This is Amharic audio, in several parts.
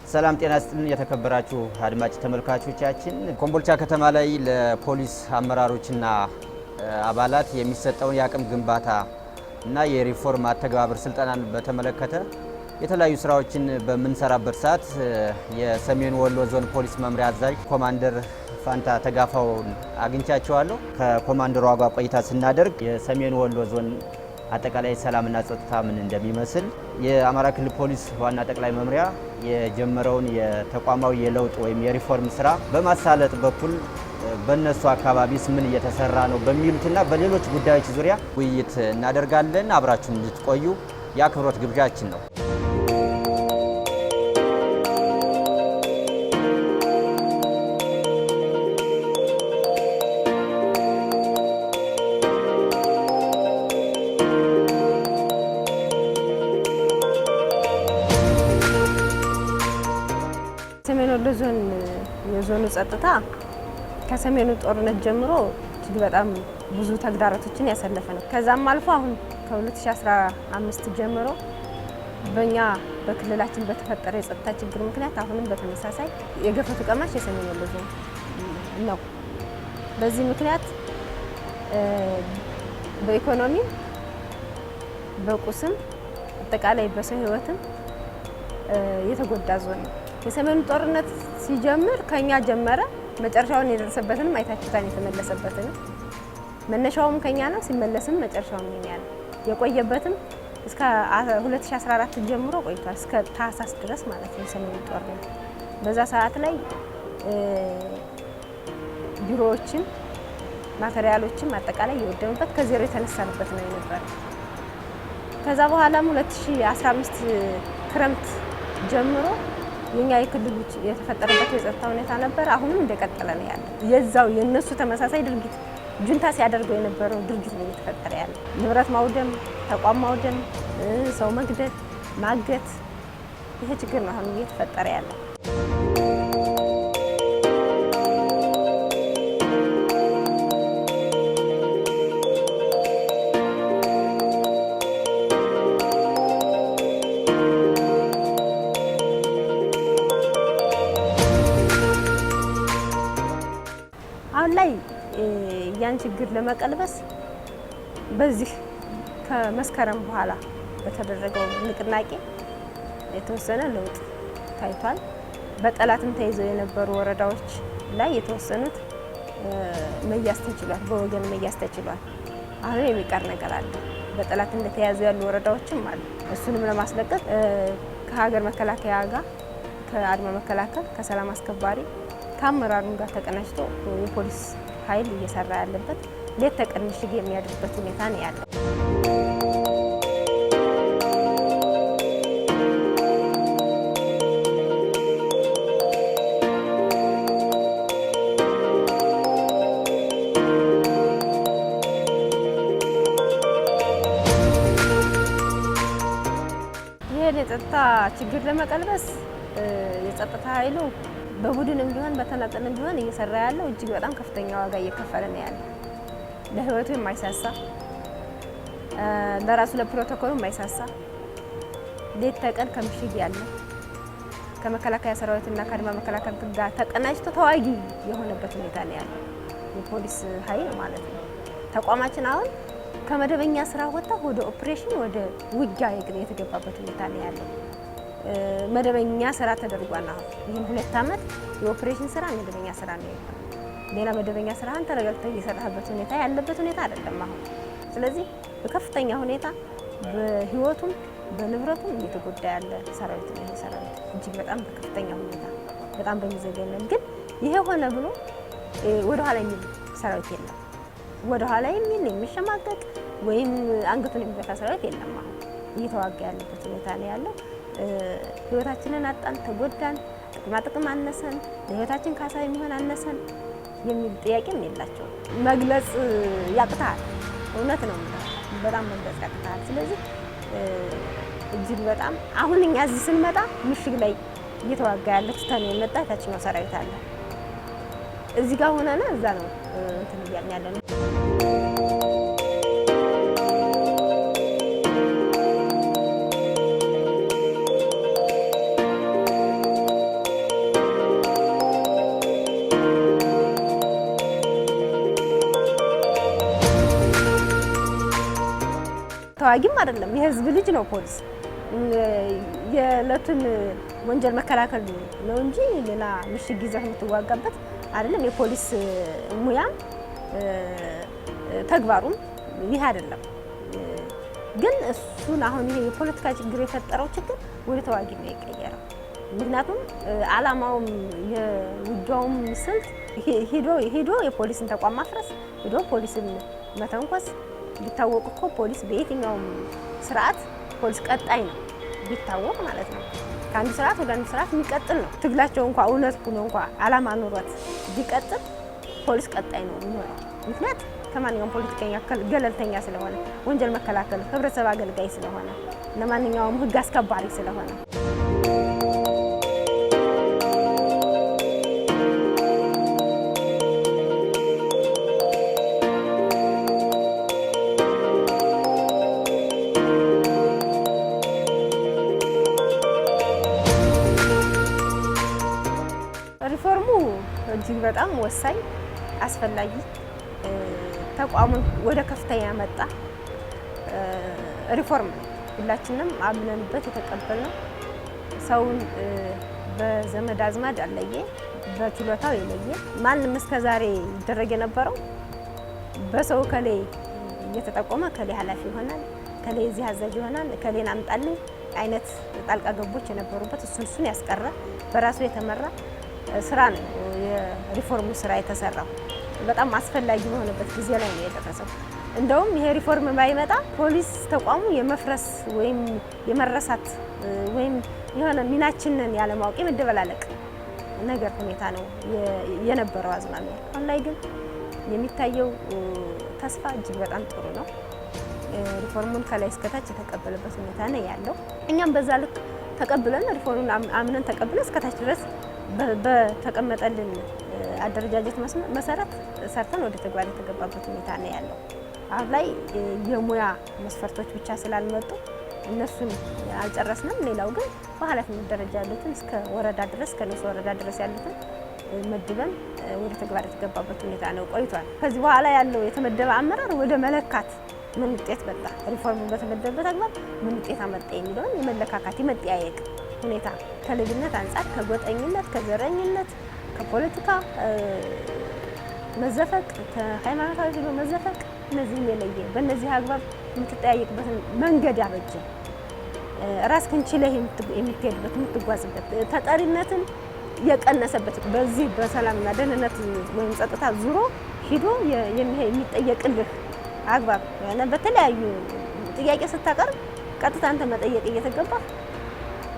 ሰላም ጤና ይስጥልን የተከበራችሁ አድማጭ ተመልካቾቻችን ኮምቦልቻ ከተማ ላይ ለፖሊስ አመራሮችና አባላት የሚሰጠውን የአቅም ግንባታ እና የሪፎርም አተገባበር ስልጠናን በተመለከተ የተለያዩ ስራዎችን በመንሰራበት ሰዓት የሰሜን ወሎ ዞን ፖሊስ መምሪያ አዛዥ ኮማንደር ፋንታ ተጋፋውን አግኝቻቸዋለሁ። ከኮማንደሩ ጋር ቆይታ ስናደርግ የሰሜን ወሎ ዞን አጠቃላይ ሰላምና ጸጥታ ምን እንደሚመስል የአማራ ክልል ፖሊስ ዋና ጠቅላይ መምሪያ የጀመረውን የተቋማዊ የለውጥ ወይም የሪፎርም ስራ በማሳለጥ በኩል በእነሱ አካባቢስ ምን እየተሰራ ነው በሚሉትና በሌሎች ጉዳዮች ዙሪያ ውይይት እናደርጋለን። አብራችሁን እንድትቆዩ የአክብሮት ግብዣችን ነው። ሰሜን ወሎ ዞን የዞኑ ጸጥታ ከሰሜኑ ጦርነት ጀምሮ እጅግ በጣም ብዙ ተግዳሮቶችን ያሳለፈ ነው። ከዛም አልፎ አሁን ከ2015 ጀምሮ በእኛ በክልላችን በተፈጠረ የጸጥታ ችግር ምክንያት አሁንም በተመሳሳይ የገፈቱ ቀማሽ የሰሜን ወሎ ዞን ነው። በዚህ ምክንያት በኢኮኖሚ በቁስም አጠቃላይ በሰው ህይወትም የተጎዳ ዞን ነው። የሰሜኑ ጦርነት ሲጀምር ከኛ ጀመረ። መጨረሻውን የደረሰበትንም አይታችሁታን የተመለሰበትን መነሻውም ከኛ ነው፣ ሲመለስም መጨረሻውም ከኛ ነው። የቆየበትም እስከ 2014 ጀምሮ ቆይቷል፣ እስከ ታህሳስ ድረስ ማለት ነው የሰሜኑ ጦርነት። በዛ ሰዓት ላይ ቢሮዎችም ማቴሪያሎችም አጠቃላይ የወደሙበት ከዜሮ የተነሳንበት ነው የነበረ። ከዛ በኋላም 2015 ክረምት ጀምሮ የኛ የክልሉ የተፈጠረበት የጸጥታ ሁኔታ ነበር። አሁንም እንደቀጠለ ነው ያለው። የዛው የነሱ ተመሳሳይ ድርጊት ጁንታ ሲያደርገው የነበረው ድርጊት ነው እየተፈጠረ ያለው። ንብረት ማውደም፣ ተቋም ማውደም፣ ሰው መግደል፣ ማገት፣ ይሄ ችግር ነው አሁን እየተፈጠረ ያለው። አሁን ላይ ያን ችግር ለመቀልበስ በዚህ ከመስከረም በኋላ በተደረገው ንቅናቄ የተወሰነ ለውጥ ታይቷል። በጠላትም ተይዘው የነበሩ ወረዳዎች ላይ የተወሰኑት መያዝ ተችሏል፣ በወገን መያዝ ተችሏል። አሁን የሚቀር ነገር አለ። በጠላት እንደተያዙ ያሉ ወረዳዎችም አሉ። እሱንም ለማስለቀቅ ከሀገር መከላከያ ጋር ከአድማ መከላከል ከሰላም አስከባሪ ከአመራሩም ጋር ተቀናጅቶ የፖሊስ ኃይል እየሰራ ያለበት ሌት ተቀን ምሽግ የሚያድርበት ሁኔታ ነው ያለው። ይሄን የጸጥታ ችግር ለመቀልበስ የጸጥታ ኃይሉ በቡድንም ቢሆን በተናጠልም ቢሆን እየሰራ ያለው እጅግ በጣም ከፍተኛ ዋጋ እየከፈለ ነው ያለው። ለህይወቱ የማይሳሳ ለራሱ ለፕሮቶኮሉ የማይሳሳ ሌት ተቀን ከምሽግ ያለ ከመከላከያ ሰራዊትና ከአድማ መከላከያ ጋር ተቀናጅቶ ተዋጊ የሆነበት ሁኔታ ነው ያለው የፖሊስ ኃይል ማለት ነው። ተቋማችን አሁን ከመደበኛ ስራ ወጣ ወደ ኦፕሬሽን ወደ ውጊያ የተገባበት ሁኔታ ነው ያለው። መደበኛ ስራ ተደርጓል። አሁን ይሄን 2 አመት የኦፕሬሽን ስራ መደበኛ ስራ ነው ያለው። ሌላ መደበኛ ስራን ተረጋግተህ እየሰራህበት ሁኔታ ያለበት ሁኔታ አይደለም አሁን። ስለዚህ በከፍተኛ ሁኔታ በህይወቱም በንብረቱም እየተጎዳ ያለ ሰራዊት ነው። ሰራዊት እጅግ በጣም በከፍተኛ ሁኔታ በጣም በሚዘገነን ግን ይሄ ሆነ ብሎ ወደ ኋላ የሚል ሰራዊት የለም። ወደ ኋላ የሚል የሚሸማቀቅ ወይም አንገቱን የሚደፋ ሰራዊት የለም። አሁን እየተዋጋ ያለበት ሁኔታ ነው ያለው። ህይወታችንን አጣን፣ ተጎዳን፣ ጥቅም አነሰን፣ ለህይወታችን ካሳ የሚሆን አነሰን የሚል ጥያቄም የላቸው። መግለጽ ያቅታል። እውነት ነው፣ በጣም መግለጽ ያቅታል። ስለዚህ እጅግ በጣም አሁን እኛ እዚህ ስንመጣ ምሽግ ላይ እየተዋጋ ያለ ተስተን የመጣ ታችኛው ሰራዊት አለ። እዚህ ጋር ሆነና እዛ ነው እንትን እያልን ያለነው። ተዋጊም አይደለም፣ የህዝብ ልጅ ነው ፖሊስ። የዕለቱን ወንጀል መከላከል ነው እንጂ ሌላ ምሽግ ይዘህ የምትዋጋበት አይደለም። የፖሊስ ሙያም ተግባሩም ይህ አይደለም። ግን እሱን አሁን ይሄ የፖለቲካ ችግር የፈጠረው ችግር ወደ ተዋጊ ነው የቀየረው። ምክንያቱም ዓላማውም የውጊያውም ስልት ሄዶ የፖሊስን ተቋም ማፍረስ፣ ሄዶ ፖሊስን መተንኮስ። ቢታወቅ እኮ ፖሊስ በየትኛውም ስርዓት ፖሊስ ቀጣይ ነው ቢታወቅ ማለት ነው። ከአንድ ስርዓት ወደ አንድ ስርዓት የሚቀጥል ነው። ትግላቸው እንኳ እውነት ሆኖ እንኳ ዓላማ ኖሯት ቢቀጥል ፖሊስ ቀጣይ ነው የሚሆነው። ምክንያት ከማንኛውም ፖለቲከኛ ገለልተኛ ስለሆነ፣ ወንጀል መከላከል ህብረተሰብ አገልጋይ ስለሆነ፣ ለማንኛውም ህግ አስከባሪ ስለሆነ ሪፎርሙ እጅግ በጣም ወሳኝ አስፈላጊ ተቋሙን ወደ ከፍተኛ ያመጣ ሪፎርም ነው። ሁላችንም አምነንበት የተቀበልነው ሰውን በዘመድ አዝማድ አለየ፣ በችሎታው የለየ። ማንም እስከዛሬ ይደረግ የነበረው በሰው ከሌ እየተጠቆመ ከሌ ኃላፊ ይሆናል፣ ከሌ እዚህ አዛዥ ይሆናል፣ ከሌን አምጣልኝ አይነት ጣልቃ ገቦች የነበሩበት እሱን ያስቀረ በራሱ የተመራ ስራ ነው የሪፎርሙ ስራ የተሰራው። በጣም አስፈላጊ በሆነበት ጊዜ ላይ ነው የደረሰው። እንደውም ይሄ ሪፎርም ባይመጣ ፖሊስ ተቋሙ የመፍረስ ወይም የመረሳት ወይም የሆነ ሚናችንን ያለማወቅ የመደበላለቅ ነገር ሁኔታ ነው የነበረው አዝማሚያ። አሁን ላይ ግን የሚታየው ተስፋ እጅግ በጣም ጥሩ ነው። ሪፎርሙን ከላይ እስከታች የተቀበለበት ሁኔታ ነው ያለው። እኛም በዛ ልክ ተቀብለን ሪፎርሙን አምነን ተቀብለን እስከታች ድረስ በተቀመጠልን አደረጃጀት መሰረት ሰርተን ወደ ተግባር የተገባበት ሁኔታ ነው ያለው። አሁን ላይ የሙያ መስፈርቶች ብቻ ስላልመጡ እነሱን አልጨረስንም። ሌላው ግን በኃላፊነት ደረጃ ያሉትን እስከ ወረዳ ድረስ ከነሱ ወረዳ ድረስ ያሉትን መድበን ወደ ተግባር የተገባበት ሁኔታ ነው ቆይቷል። ከዚህ በኋላ ያለው የተመደበ አመራር ወደ መለካት ምን ውጤት መጣ፣ ሪፎርሙ በተመደበበት ተግባር ምን ውጤት አመጣ የሚለውን የመለካካት የመጠያየቅ ሁኔታ ከልዩነት አንጻር፣ ከጎጠኝነት፣ ከዘረኝነት፣ ከፖለቲካ መዘፈቅ፣ ከሃይማኖታዊ መዘፈቅ እነዚህን የለየ በእነዚህ አግባብ የምትጠያየቅበትን መንገድ ያበጀ ራስህን ችለህ የምትሄድበት የምትጓዝበት ተጠሪነትን የቀነሰበት በዚህ በሰላምና ደህንነት ወይም ጸጥታ ዙሮ ሂዶ የሚጠየቅልህ አግባብ የሆነ በተለያዩ ጥያቄ ስታቀርብ ቀጥታ አንተ መጠየቅ እየተገባ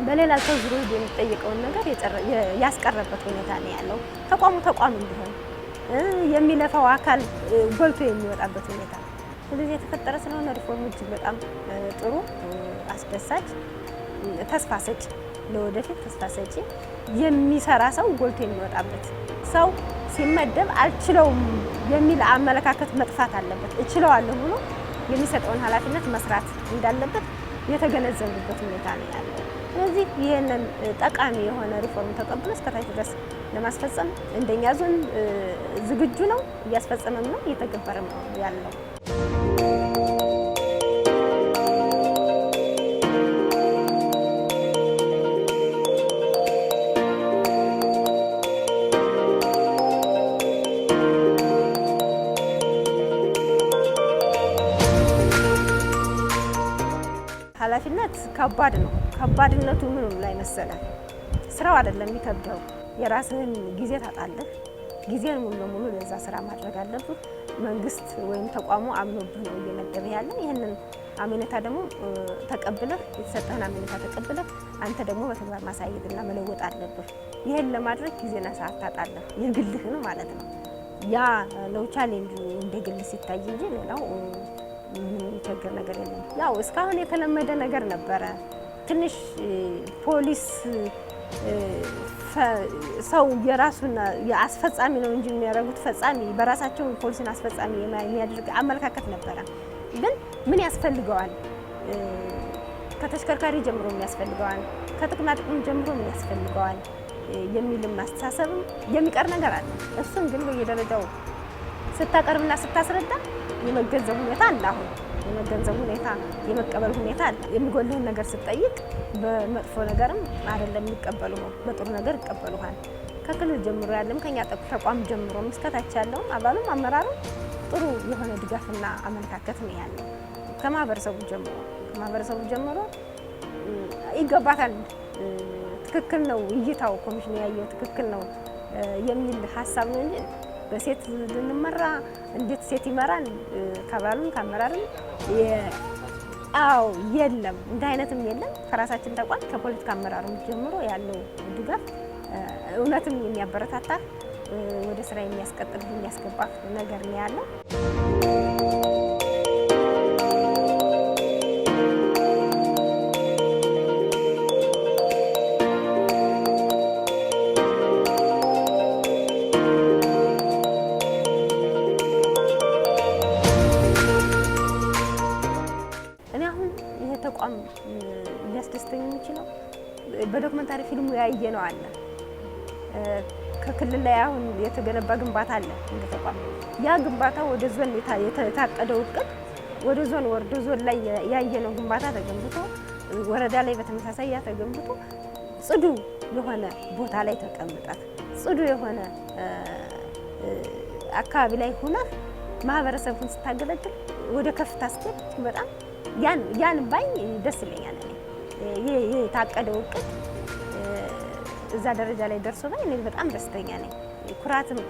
በሌላ ሰው ዙሮ ሂዶ የሚጠየቀውን ነገር ያስቀረበት ሁኔታ ነው ያለው። ተቋም እንዲሆን የሚለፋው አካል ጎልቶ የሚወጣበት ሁኔታ ስለዚህ የተፈጠረ ስለሆነ ሪፎርሙ እጅግ በጣም ጥሩ፣ አስደሳች፣ ተስፋ ሰጪ፣ ለወደፊት ተስፋ ሰጪ የሚሰራ ሰው ጎልቶ የሚወጣበት ሰው ሲመደብ አልችለውም የሚል አመለካከት መጥፋት አለበት። እችለዋለሁ ብሎ የሚሰጠውን ኃላፊነት መስራት እንዳለበት የተገነዘቡበት ሁኔታ ነው ያለው። ስለዚህ ይህንን ጠቃሚ የሆነ ሪፎርም ተቀብሎ እስከታች ድረስ ለማስፈጸም እንደኛ ዞን ዝግጁ ነው፣ እያስፈጸመም ነው፣ እየተገበረም ነው ያለው። ኃላፊነት ከባድ ነው። ከባድነቱ ምንም ላይ መሰለህ፣ ስራው አይደለም የሚከብደው። የራስህን ጊዜ ታጣለህ። ጊዜን ሙሉ ለሙሉ ለዛ ስራ ማድረግ አለብህ። መንግስት ወይም ተቋሙ አምኖብህ ነው እየመደበ ያለ። ይህንን አመኔታ ደግሞ ተቀብለህ የተሰጠህን አመኔታ ተቀብለህ አንተ ደግሞ በተግባር ማሳየትና መለወጥ አለብህ። ይህን ለማድረግ ጊዜና ሰዓት ታጣለህ፣ የግልህን ማለት ነው። ያ ነው ቻሌንጁ እንደ ግል ሲታይ እንጂ ሌላው የሚቸግር ነገር የለም። ያው እስካሁን የተለመደ ነገር ነበረ። ትንሽ ፖሊስ ሰው የራሱን የአስፈጻሚ ነው እንጂ የሚያደርጉት ፈጻሚ በራሳቸው ፖሊስን አስፈጻሚ የሚያደርግ አመለካከት ነበረ። ግን ምን ያስፈልገዋል? ከተሽከርካሪ ጀምሮ ምን ያስፈልገዋል? ከጥቅማ ጥቅም ጀምሮ ምን ያስፈልገዋል? የሚልም አስተሳሰብ የሚቀር ነገር አለ። እሱን ግን በየደረጃው ስታቀርብና ስታስረዳ የመገንዘብ ሁኔታ አለ። አሁን የመገንዘብ ሁኔታ የመቀበል ሁኔታ አለ። የሚጎልህን ነገር ስትጠይቅ በመጥፎ ነገርም አይደለም የሚቀበሉ ነው፣ በጥሩ ነገር ይቀበሉሃል። ከክልል ጀምሮ ያለም ከኛ ተቋም ጀምሮ እስከታች ያለው አባሉም አመራሩም ጥሩ የሆነ ድጋፍና አመለካከት ነው ያለው። ከማህበረሰቡ ጀምሮ ይገባታል፣ ትክክል ነው እይታው ኮሚሽኑ ያየው ትክክል ነው የሚል ሀሳብ ነው እንጂ በሴት ልንመራ እንዴት ሴት ይመራል ከባሉን ካመራርን የለም እንደ አይነትም የለም። ከራሳችን ተቋም ከፖለቲካ አመራሩ ጀምሮ ያለው ድጋፍ እውነትም የሚያበረታታ ወደ ስራ የሚያስቀጥል የሚያስገባ ነገር ነው ያለው። እኔ አሁን ይሄ ተቋም ሊያስደስተኝ የሚችለው በዶክመንታሪ ፊልሙ ያየ ነው አለ ከክልል ላይ አሁን የተገነባ ግንባታ አለ እንደ ተቋም። ያ ግንባታ ወደ ዞን የታቀደው እቅድ ወደ ዞን ወርዶ ዞን ላይ ያየነው ግንባታ ተገንብቶ ወረዳ ላይ በተመሳሳይ ያ ተገንብቶ ጽዱ የሆነ ቦታ ላይ ተቀምጣት ጽዱ የሆነ አካባቢ ላይ ሆና ማህበረሰቡን ስታገለግል ወደ ከፍታ ስትሄድ በጣም ያን ባይ ደስ ይለኛል። እኔ የታቀደው እቅድ እዛ ደረጃ ላይ ደርሶ ባይ እኔ በጣም ደስተኛ ነኝ፣ ኩራትም ነው።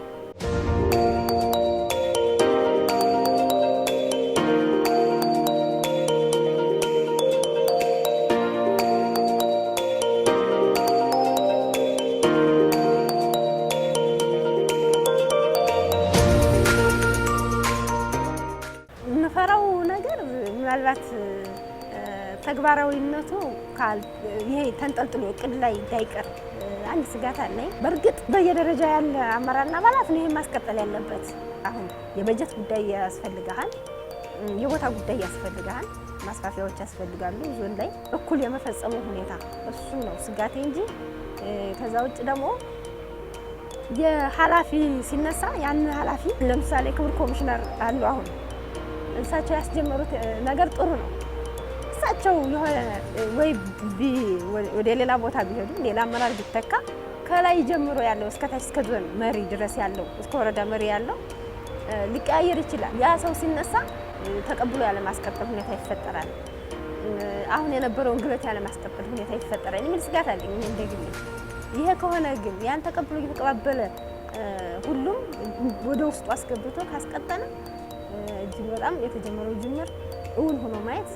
የምፈራው ነገር ምናልባት ተግባራዊነቱ ይሄ ተንጠልጥሎ እቅድ ላይ እንዳይቀር አንድ ስጋት አለኝ። በእርግጥ በየደረጃ ያለ አመራርና አባላት ነው ይሄን ማስቀጠል ያለበት። አሁን የበጀት ጉዳይ ያስፈልጋል፣ የቦታ ጉዳይ ያስፈልጋል፣ ማስፋፊያዎች ያስፈልጋሉ። ዞን ላይ እኩል የመፈጸሙ ሁኔታ እሱ ነው ስጋቴ እንጂ ከዛ ውጭ ደግሞ የኃላፊ ሲነሳ ያን ኃላፊ ለምሳሌ ክቡር ኮሚሽነር አሉ። አሁን እሳቸው ያስጀመሩት ነገር ጥሩ ነው። እሳቸው የሆነ ወይ ወደ ሌላ ቦታ ቢሄዱ ሌላ አመራር ቢተካ ከላይ ጀምሮ ያለው እስከታች እስከ ዞን መሪ ድረስ ያለው እስከ ወረዳ መሪ ያለው ሊቀያየር ይችላል። ያ ሰው ሲነሳ ተቀብሎ ያለ ማስቀጠል ሁኔታ ይፈጠራል። አሁን የነበረውን ግበት ያለ ማስቀጠል ሁኔታ ይፈጠራል የሚል ስጋት አለኝ እንደግል። ይሄ ከሆነ ግን ያን ተቀብሎ እየተቀባበለ ሁሉም ወደ ውስጡ አስገብቶ ካስቀጠለ እጅግ በጣም የተጀመረው ጅምር እውን ሆኖ ማየት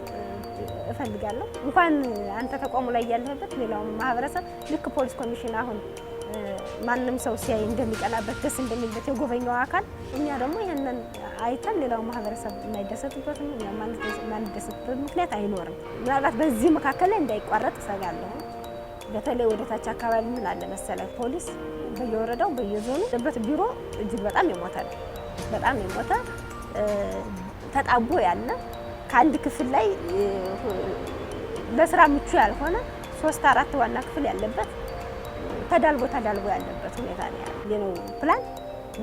እፈልጋለሁ። እንኳን አንተ ተቋሙ ላይ ያለህበት ሌላውን ማህበረሰብ ልክ ፖሊስ ኮሚሽን አሁን ማንም ሰው ሲያይ እንደሚቀናበት ደስ እንደሚልበት የጎበኛው አካል እኛ ደግሞ ይሄንን አይተን ሌላው ማህበረሰብ የማይደሰትበት የማንደሰትበት ምክንያት አይኖርም። ምናልባት በዚህ መካከል ላይ እንዳይቋረጥ እሰጋለሁ። በተለይ ወደ ታች አካባቢ ምን አለ መሰለህ ፖሊስ በየወረዳው በየዞኑ ያለበት ቢሮ እጅግ በጣም የሞተ ነው። በጣም የሞተ ተጣቦ ያለ ከአንድ ክፍል ላይ ለስራ ምቹ ያልሆነ 3-4 ዋና ክፍል ያለበት ተዳልቦ ያለበት ሁኔታ ነው ያለው። የነው ፕላን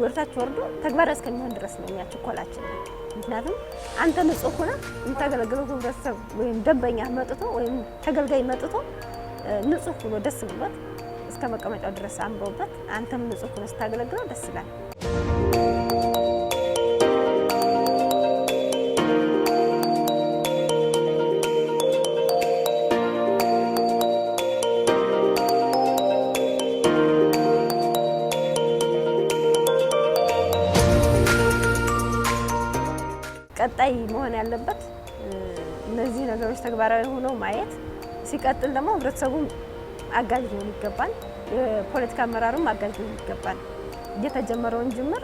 ወርታች ወርዶ ተግባራዊ እስከሚሆን ድረስ ነው የሚያችኮላችን። ምክንያቱም አንተ ንጹህ ሆነ የምታገለግለው ህብረተሰብ ወይም ደንበኛ መጥቶ ወይም ተገልጋይ መጥቶ ንጹህ ሆኖ ደስ ብሎት እስከ መቀመጫው ድረስ አምሮበት አንተም ንጹህ ሆነ ስታገለግለው ደስ ይላል። ቀጣይ መሆን ያለበት እነዚህ ነገሮች ተግባራዊ ሆነው ማየት፣ ሲቀጥል ደግሞ ህብረተሰቡም አጋዥ ሊሆን ይገባል፣ የፖለቲካ አመራሩም አጋዥ ሊሆን ይገባል። የተጀመረውን ጅምር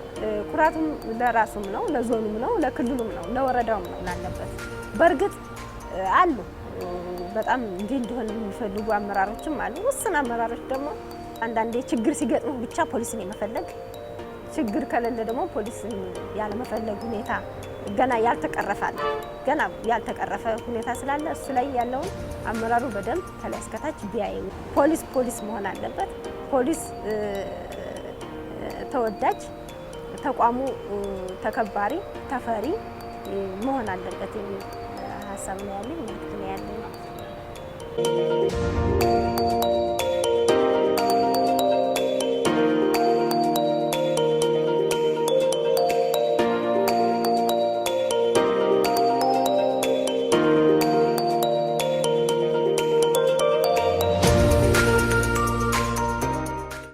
ኩራቱም ለራሱም ነው፣ ለዞኑም ነው፣ ለክልሉም ነው፣ ለወረዳውም ነው ላለበት። በእርግጥ አሉ በጣም እንዲሆን የሚፈልጉ አመራሮችም አሉ። ውስን አመራሮች ደግሞ አንዳንዴ ችግር ሲገጥሙ ብቻ ፖሊስን የመፈለግ ችግር ከሌለ ደግሞ ፖሊስን ያለመፈለግ ሁኔታ ገና ያልተቀረፈ ሁኔታ ስላለ እሱ ላይ ያለውን አመራሩ በደንብ ከላይ እስከታች ቢያዩ። ፖሊስ መሆን አለበት። ፖሊስ ተወዳጅ፣ ተቋሙ ተከባሪ፣ ተፈሪ መሆን አለበት የሚል ሀሳብ ነው ያለኝ ማለት ነው ያለኝ።